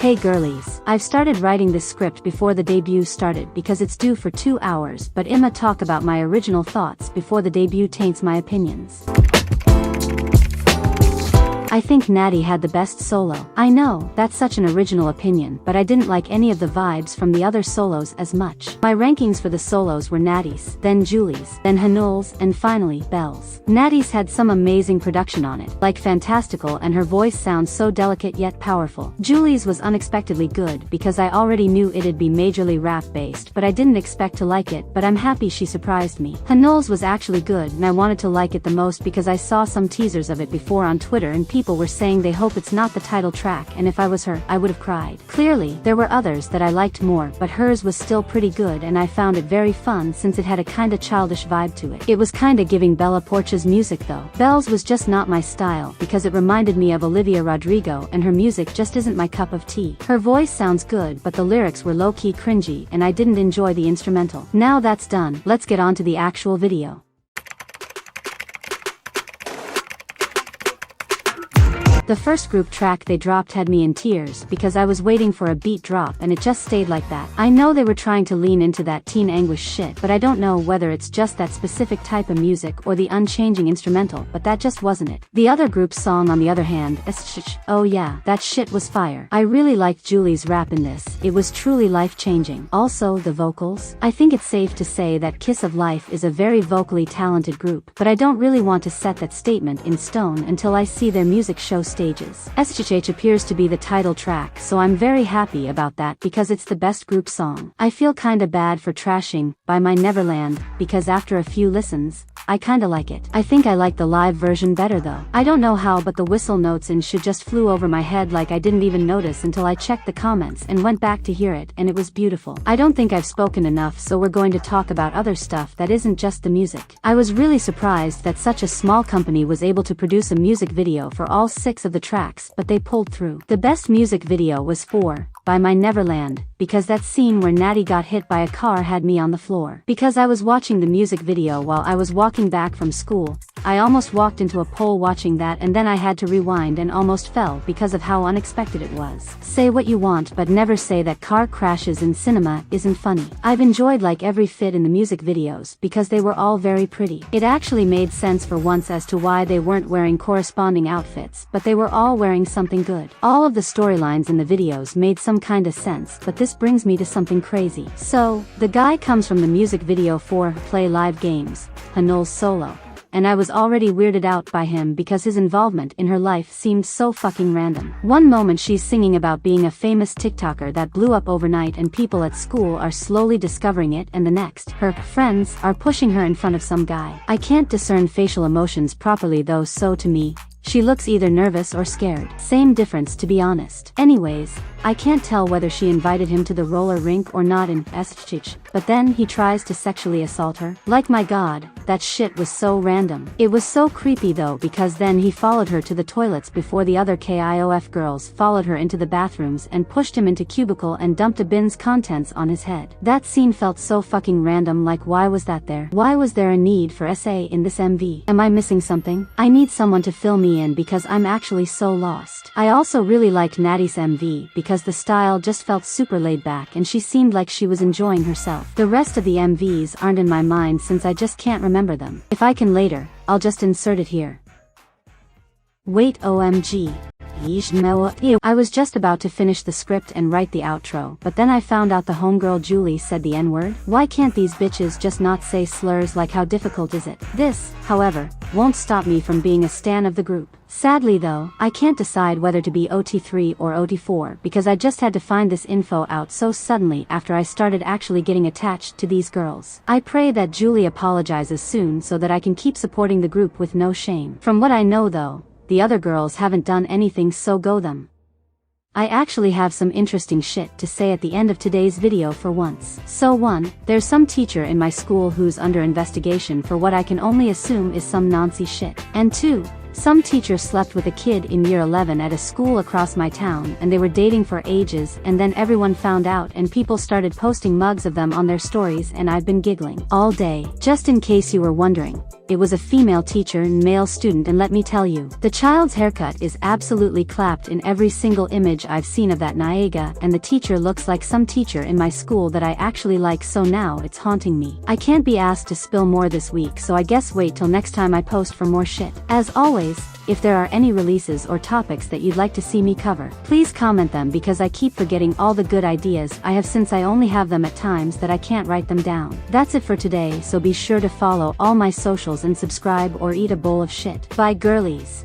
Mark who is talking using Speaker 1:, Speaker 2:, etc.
Speaker 1: Hey girlies, I've started writing this script before the debut started because it's due for 2 hours, but I'ma talk about my original thoughts before the debut taints my opinions. I think Natty had the best solo. I know, that's such an original opinion, but I didn't like any of the vibes from the other solos as much. My rankings for the solos were Natty's, then Julie's, then Hanul's, and finally, Belle's. Natty's had some amazing production on it, like fantastical, and her voice sounds so delicate yet powerful. Julie's was unexpectedly good because I already knew it'd be majorly rap-based, but I didn't expect to like it, but I'm happy she surprised me. Hanul's was actually good and I wanted to like it the most because I saw some teasers of it before on Twitter and people were saying they hope it's not the title track, and if I was her, I would have cried. Clearly, there were others that I liked more, but hers was still pretty good and I found it very fun since it had a kinda childish vibe to it. It was kinda giving 𝗹𝗶𝗀's music though. Belle's was just not my style because it reminded me of Olivia Rodrigo and her music just isn't my cup of tea. Her voice sounds good but the lyrics were low-key cringy and I didn't enjoy the instrumental. Now that's done, let's get on to the actual video. The first group track they dropped had me in tears because I was waiting for a beat drop and it just stayed like that. I know they were trying to lean into that teen anguish shit, but I don't know whether it's just that specific type of music or the unchanging instrumental, but that just wasn't it. The other group's song on the other hand, 𝗁𝗏𝗃, oh yeah, that shit was fire. I really liked Julie's rap in this, it was truly life-changing. Also, the vocals. I think it's safe to say that Kiss of Life is a very vocally talented group, but I don't really want to set that statement in stone until I see their music show stages. shhh appears to be the title track, so I'm very happy about that because it's the best group song. I feel kinda bad for trashing By My Neverland because after a few listens, I kinda like it. I think I like the live version better though. I don't know how, but the whistle notes in Shh just flew over my head like I didn't even notice until I checked the comments and went back to hear it, and it was beautiful. I don't think I've spoken enough, so we're going to talk about other stuff that isn't just the music. I was really surprised that such a small company was able to produce a music video for all 6 of the tracks, but they pulled through. The best music video was for By My Neverland, because that scene where Natty got hit by a car had me on the floor. Because I was watching the music video while I was walking back from school, I almost walked into a pole watching that and then I had to rewind and almost fell because of how unexpected it was. Say what you want but never say that car crashes in cinema isn't funny. I've enjoyed like every fit in the music videos because they were all very pretty. It actually made sense for once as to why they weren't wearing corresponding outfits, but they were all wearing something good. All of the storylines in the videos made some kinda sense, but this brings me to something crazy. So, the guy comes from the music video for Play Live Games, Hanul's solo, and I was already weirded out by him because his involvement in her life seemed so fucking random. One moment she's singing about being a famous TikToker that blew up overnight and people at school are slowly discovering it, and the next, her friends are pushing her in front of some guy. I can't discern facial emotions properly though, so to me, she looks either nervous or scared. Same difference to be honest. Anyways, I can't tell whether she invited him to the roller rink or not in shhh, but then he tries to sexually assault her. Like my god, that shit was so random. It was so creepy though because then he followed her to the toilets before the other KIOF girls followed her into the bathrooms and pushed him into cubicle and dumped a bin's contents on his head. That scene felt so fucking random, like why was that there? Why was there a need for SA in this MV? Am I missing something? I need someone to fill me in because I'm actually so lost. I also really liked Natty's MV because the style just felt super laid back and she seemed like she was enjoying herself. The rest of the MVs aren't in my mind since I just can't remember them. If I can later, I'll just insert it here. Wait, OMG. I was just about to finish the script and write the outro, but then I found out the homegirl Julie said the N-word. Why can't these bitches just not say slurs? Like how difficult is it? This, however, won't stop me from being a stan of the group. Sadly though, I can't decide whether to be OT3 or OT4 because I just had to find this info out so suddenly after I started actually getting attached to these girls. I pray that Julie apologizes soon so that I can keep supporting the group with no shame. From what I know though, the other girls haven't done anything, so go them. I actually have some interesting shit to say at the end of today's video for once. So 1, there's some teacher in my school who's under investigation for what I can only assume is some Nazi shit. And 2, some teacher slept with a kid in year 11 at a school across my town and they were dating for ages, and then everyone found out and people started posting mugs of them on their stories and I've been giggling all day. Just in case you were wondering, it was a female teacher and male student, and let me tell you, the child's haircut is absolutely clapped in every single image I've seen of that Naega, and the teacher looks like some teacher in my school that I actually like, so now it's haunting me. I can't be asked to spill more this week, so I guess wait till next time I post for more shit. As always, if there are any releases or topics that you'd like to see me cover, please comment them because I keep forgetting all the good ideas I have since I only have them at times that I can't write them down. That's it for today, so be sure to follow all my socials and subscribe or eat a bowl of shit. Bye girlies.